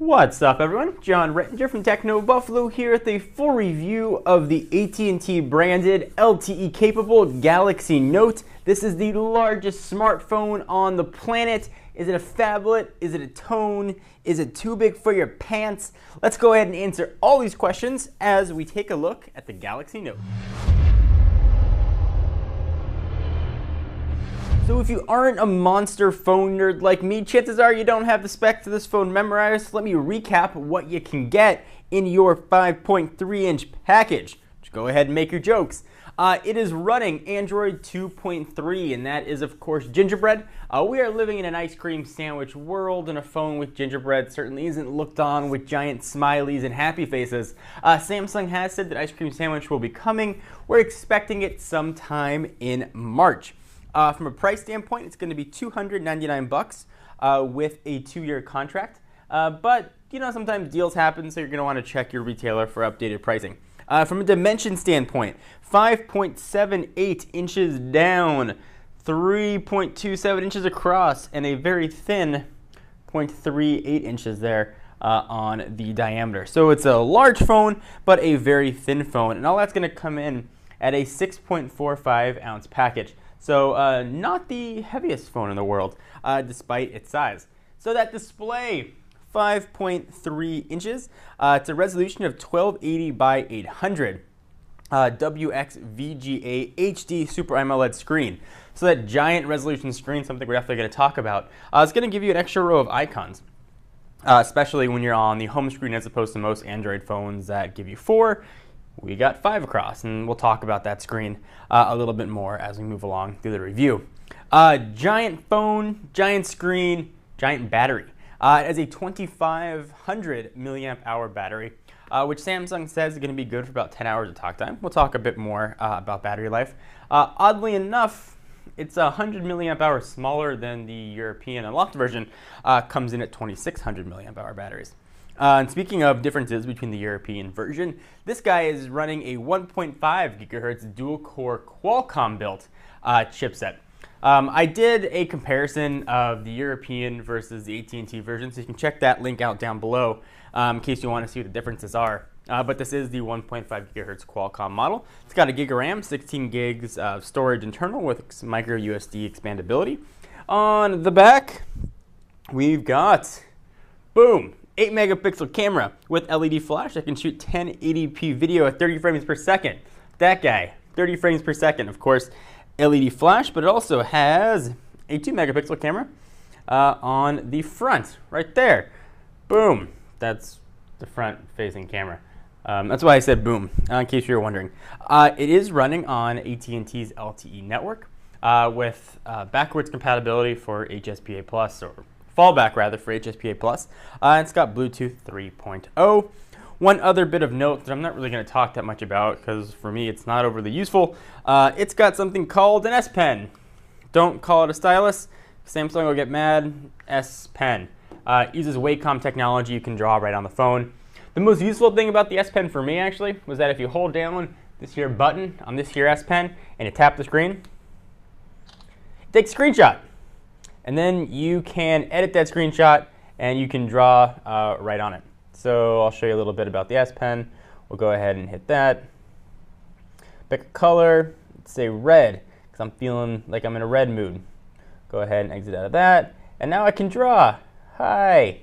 What's up, everyone? John Rettinger from Techno Buffalo here with a full review of the AT&T branded LTE-capable Galaxy Note. This is the largest smartphone on the planet. Is it a phablet? Is it a tone? Is it too big for your pants? Let's go ahead and answer all these questions as we take a look at the Galaxy Note. So if you aren't a monster phone nerd like me, chances are you don't have the specs of this phone memorized. Let me recap what you can get in your 5.3-inch package. Just go ahead and make your jokes. It is running Android 2.3, and that is, of course, gingerbread. We are living in an ice cream sandwich world, and a phone with gingerbread certainly isn't looked on with giant smileys and happy faces. Samsung has said that ice cream sandwich will be coming. We're expecting it sometime in March. From a price standpoint, it's going to be $299 with a 2-year contract. But, you know, sometimes deals happen, so you're going to want to check your retailer for updated pricing. From a dimension standpoint, 5.78 inches down, 3.27 inches across, and a very thin 0.38 inches there on the diameter. So it's a large phone, but a very thin phone. And all that's going to come in at a 6.45 ounce package. So not the heaviest phone in the world, despite its size. So that display, 5.3 inches. It's a resolution of 1280 by 800. WXVGA HD Super AMOLED screen. So that giant resolution screen, something we're definitely going to talk about, it's going to give you an extra row of icons, especially when you're on the home screen as opposed to most Android phones that give you 4. We got 5 across, and we'll talk about that screen a little bit more as we move along through the review. Giant phone, giant screen, giant battery. It has a 2500 milliamp hour battery, which Samsung says is going to be good for about 10 hours of talk time. We'll talk a bit more about battery life. Oddly enough, it's 100 milliamp hours smaller than the European unlocked version. Comes in at 2600 milliamp hour batteries. And speaking of differences between the European version, this guy is running a 1.5 gigahertz dual-core Qualcomm-built chipset. I did a comparison of the European versus the AT&T version, so you can check that link out down below in case you want to see what the differences are. But this is the 1.5 gigahertz Qualcomm model. It's got a gig of RAM, 16 gigs of storage internal with micro USB expandability. On the back, we've got, boom, 8 megapixel camera with LED flash that can shoot 1080p video at 30 frames per second. That guy, 30 frames per second, of course, LED flash, but it also has a 2 megapixel camera on the front, right there. Boom, that's the front facing camera. That's why I said boom, in case you were wondering. It is running on AT&T's LTE network with backwards compatibility for HSPA+, or fallback rather, for HSPA+. It's got Bluetooth 3.0. One other bit of note that I'm not really going to talk that much about because for me it's not overly useful. It's got something called an S Pen. Don't call it a stylus. Samsung will get mad. S Pen. Uses Wacom technology. You can draw right on the phone. The most useful thing about the S Pen for me actually was that if you hold down this here button on this here S Pen and you tap the screen, it takes a screenshot. And then you can edit that screenshot and you can draw right on it. So I'll show you a little bit about the S Pen. We'll go ahead and hit that. Pick a color, let's say red, because I'm feeling like I'm in a red mood. Go ahead and exit out of that. And now I can draw. Hi.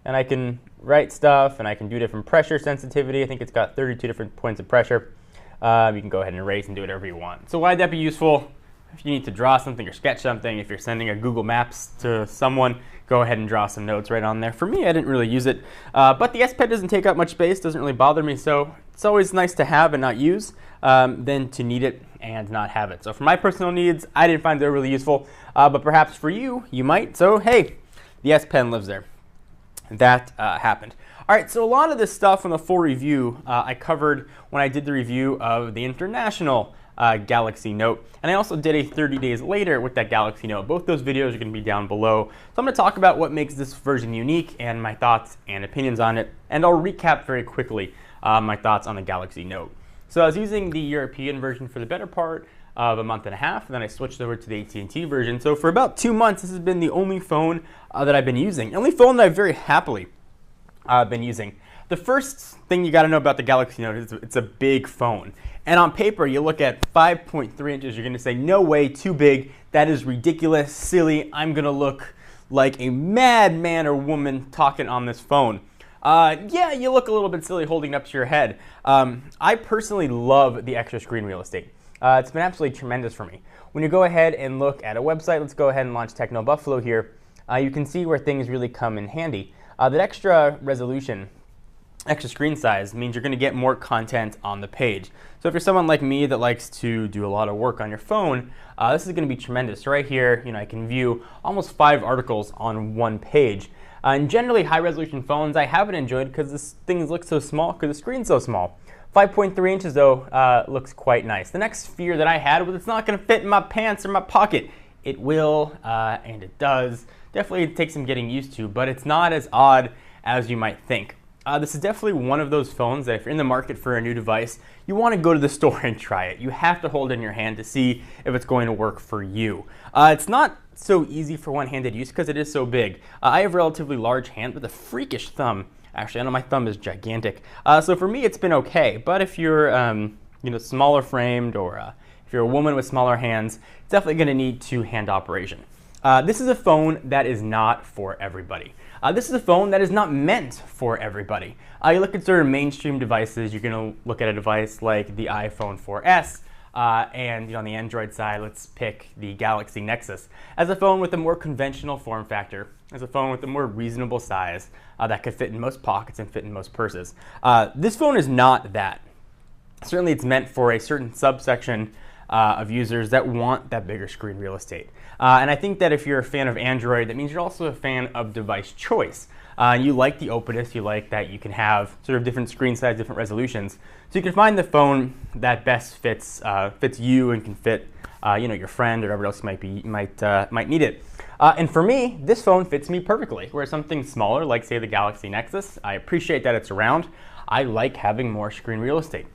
And I can write stuff and I can do different pressure sensitivity. I think it's got 32 different points of pressure. You can go ahead and erase and do whatever you want. So why'd that be useful? If you need to draw something or sketch something, if you're sending a Google Maps to someone, go ahead and draw some notes right on there. For me, I didn't really use it, but the S Pen doesn't take up much space, doesn't really bother me, so it's always nice to have and not use than to need it and not have it. So for my personal needs, I didn't find they were really useful, but perhaps for you, you might. So hey, the S Pen lives there. That happened. All right, so a lot of this stuff from the full review I covered when I did the review of the international Galaxy Note, and I also did a 30 days later with that Galaxy Note. Both those videos are going to be down below. So I'm going to talk about what makes this version unique and my thoughts and opinions on it, and I'll recap very quickly my thoughts on the Galaxy Note. So I was using the European version for the better part of a month and a half, and then I switched over to the AT&T version. So for about 2 months, this has been the only phone that I've been using, the only phone that I've very happily I've been using. The first thing you got to know about the Galaxy Note is it's a big phone. And on paper, you look at 5.3 inches, you're going to say, no way, too big. That is ridiculous, silly. I'm going to look like a madman or woman talking on this phone. Yeah, you look a little bit silly holding it up to your head. I personally love the extra screen real estate. It's been absolutely tremendous for me. When you go ahead and look at a website, let's go ahead and launch Techno Buffalo here, you can see where things really come in handy. That extra resolution, extra screen size means you're going to get more content on the page. So if you're someone like me that likes to do a lot of work on your phone, this is going to be tremendous. So right here, I can view almost 5 articles on one page. And generally, high-resolution phones I haven't enjoyed because things look so small, because the screen's so small. 5.3 inches, though, looks quite nice. The next fear that I had was it's not going to fit in my pants or my pocket. It will, and it does. Definitely it takes some getting used to, but it's not as odd as you might think. This is definitely one of those phones that if you're in the market for a new device, you want to go to the store and try it. You have to hold it in your hand to see if it's going to work for you. It's not so easy for one-handed use because it is so big. I have a relatively large hand with a freakish thumb. Actually, I know my thumb is gigantic. So for me, it's been okay. But if you're smaller framed, or if you're a woman with smaller hands, it's definitely going to need two-hand operation. This is a phone that is not for everybody. This is a phone that is not meant for everybody. You look at sort of mainstream devices, you're going to look at a device like the iPhone 4S, and on the Android side, let's pick the Galaxy Nexus as a phone with a more conventional form factor, as a phone with a more reasonable size that could fit in most pockets and fit in most purses. This phone is not that. Certainly it's meant for a certain subsection of users that want that bigger screen real estate. And I think that if you're a fan of Android, that means you're also a fan of device choice. You like the openness, you like that you can have sort of different screen size, different resolutions. So you can find the phone that best fits you and can fit your friend or whoever else might need it. And for me, this phone fits me perfectly. Whereas something smaller, like say the Galaxy Nexus, I appreciate that it's around. I like having more screen real estate.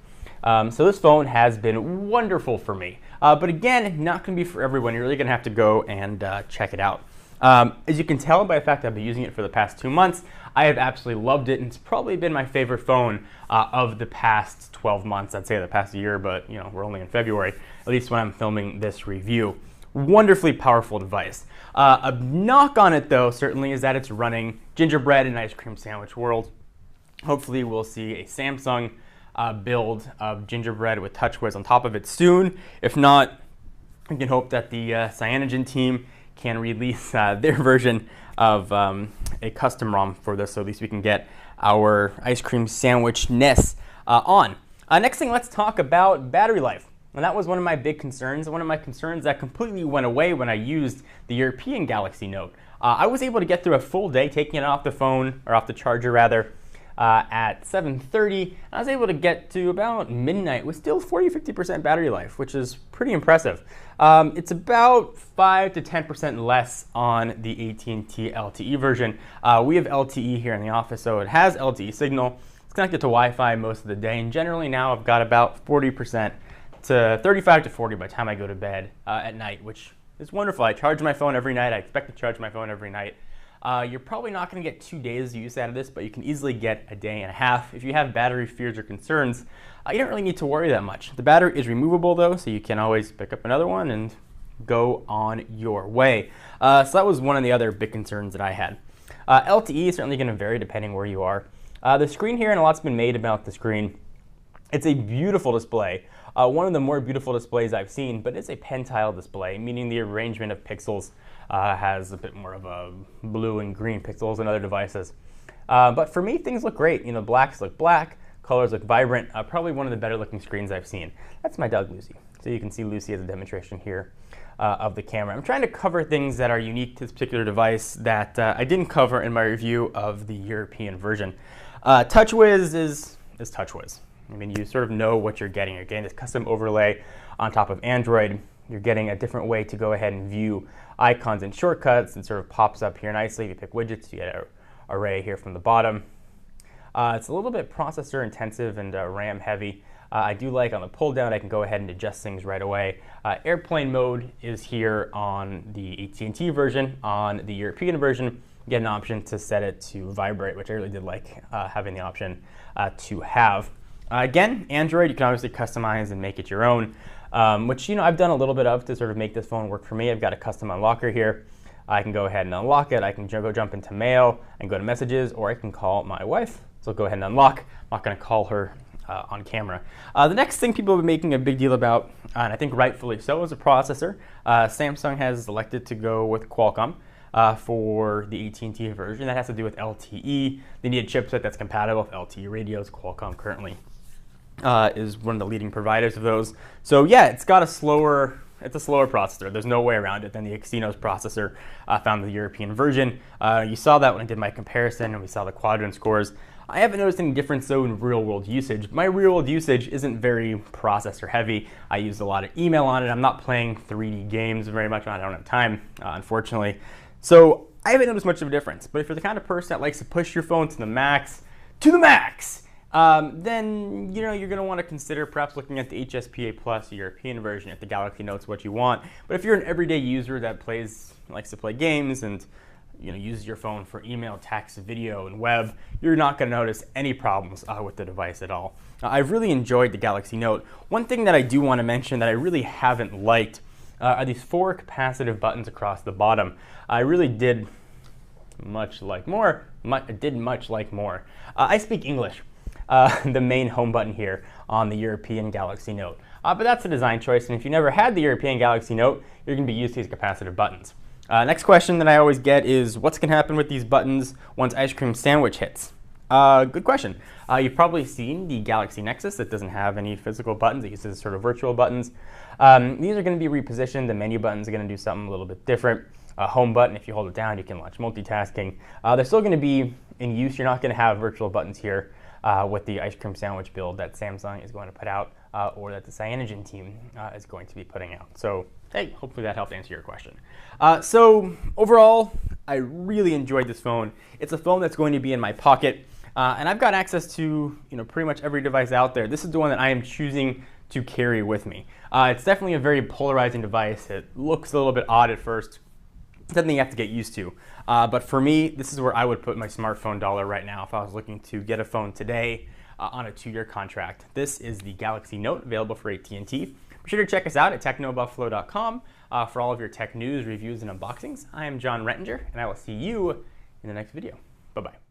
So this phone has been wonderful for me. But again, not going to be for everyone. You're really going to have to go and check it out. As you can tell by the fact that I've been using it for the past 2 months, I have absolutely loved it, and it's probably been my favorite phone of the past 12 months. I'd say the past year, but we're only in February, at least when I'm filming this review. Wonderfully powerful device. A knock on it, though, certainly is that it's running gingerbread in ice cream sandwich world. Hopefully we'll see a Samsung build of gingerbread with TouchWiz on top of it soon. If not, we can hope that the Cyanogen team can release their version of a custom ROM for this, so at least we can get our ice cream sandwich-ness on. Next thing, let's talk about battery life. And that was one of my big concerns, one of my concerns that completely went away when I used the European Galaxy Note. I was able to get through a full day taking it off the phone, or off the charger rather, at 7:30. I was able to get to about midnight with still 40-50% battery life, which is pretty impressive. It's about 5 to 10% less on the AT&T LTE version. We have LTE here in the office, so it has LTE signal. It's connected to Wi-Fi most of the day, and generally now I've got about 40% to 35 to 40 by the time I go to bed at night, which is wonderful. I charge my phone every night. I expect to charge my phone every night. You're probably not going to get 2 days use out of this, but you can easily get a day and a half. If you have battery fears or concerns, you don't really need to worry that much. The battery is removable though, so you can always pick up another one and go on your way. So that was one of the other big concerns that I had. LTE is certainly going to vary depending where you are. The screen here, and a lot's been made about the screen. It's a beautiful display. One of the more beautiful displays I've seen, but it's a pentile display, meaning the arrangement of pixels has a bit more of a blue and green pixels than other devices. But for me, things look great. Blacks look black, colors look vibrant. Probably one of the better looking screens I've seen. That's my dog Lucy. So you can see Lucy as a demonstration here of the camera. I'm trying to cover things that are unique to this particular device that I didn't cover in my review of the European version. TouchWiz is TouchWiz. I mean, you sort of know what you're getting. You're getting this custom overlay on top of Android. You're getting a different way to go ahead and view icons and shortcuts. It sort of pops up here nicely. If you pick widgets, you get an array here from the bottom. It's a little bit processor intensive and RAM heavy. I do like on the pull down, I can go ahead and adjust things right away. Airplane mode is here on the AT&T version. On the European version, you get an option to set it to vibrate, which I really did like having the option to have. Again, Android, you can obviously customize and make it your own, which I've done a little bit of to sort of make this phone work for me. I've got a custom unlocker here. I can go ahead and unlock it. I can go jump into mail and go to messages, or I can call my wife. So I'll go ahead and unlock. I'm not going to call her on camera. The next thing people have been making a big deal about, and I think rightfully so, is a processor. Samsung has elected to go with Qualcomm for the AT&T version. That has to do with LTE. They need a chipset that's compatible with LTE radios. Qualcomm currently is one of the leading providers of those. So yeah, it's a slower processor. There's no way around it than the Exynos processor found in the European version. You saw that when I did my comparison and we saw the quadrant scores. I haven't noticed any difference though in real world usage. My real world usage isn't very processor heavy. I use a lot of email on it. I'm not playing 3D games very much. I don't have time, unfortunately. So I haven't noticed much of a difference. But if you're the kind of person that likes to push your phone to the max, then you're going to want to consider perhaps looking at the HSPA Plus European version if the Galaxy Note's what you want. But if you're an everyday user that likes to play games and uses your phone for email, text, video, and web, you're not going to notice any problems with the device at all. I've really enjoyed the Galaxy Note. One thing that I do want to mention that I really haven't liked are these 4 capacitive buttons across the bottom. I really did much like more. I speak English. The main home button here on the European Galaxy Note. But that's a design choice, and if you never had the European Galaxy Note, you're going to be used to these capacitive buttons. Next question that I always get is, what's going to happen with these buttons once Ice Cream Sandwich hits? Good question. You've probably seen the Galaxy Nexus that doesn't have any physical buttons. It uses sort of virtual buttons. These are going to be repositioned. The menu buttons are going to do something a little bit different. Home button, if you hold it down, you can launch multitasking. They're still going to be in use. You're not going to have virtual buttons here with the Ice Cream Sandwich build that Samsung is going to put out or that the Cyanogen team is going to be putting out. So hey, hopefully that helped answer your question. So overall, I really enjoyed this phone. It's a phone that's going to be in my pocket, and I've got access to pretty much every device out there. This is the one that I am choosing to carry with me. It's definitely a very polarizing device. It looks a little bit odd at first. Something you have to get used to. But for me, this is where I would put my smartphone dollar right now if I was looking to get a phone today on a 2-year contract. This is the Galaxy Note, available for AT&T. Be sure to check us out at technobuffalo.com for all of your tech news, reviews, and unboxings. I am John Rettinger, and I will see you in the next video. Bye-bye.